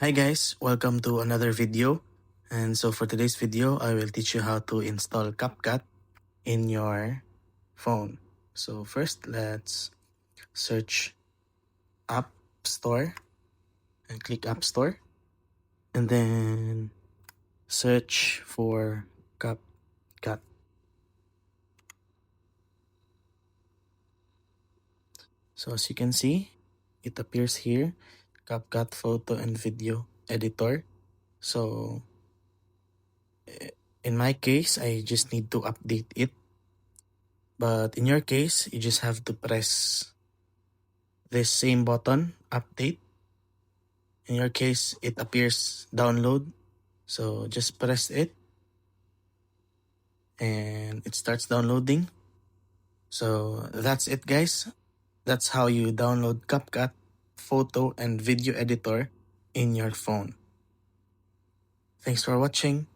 Hi guys, welcome to another video. And so for today's video, I will teach you how to install CapCut in your phone. So first, let's search App Store and click App Store. And then search for CapCut. So as you can see, it appears here, CapCut Photo and Video Editor. So in my case, I just need to update it. But in your case, you just have to press this same button, update. In your case, it appears download. So just press it and it starts downloading. So that's it, guys. That's how you download CapCut photo and video editor in your phone. Thanks for watching.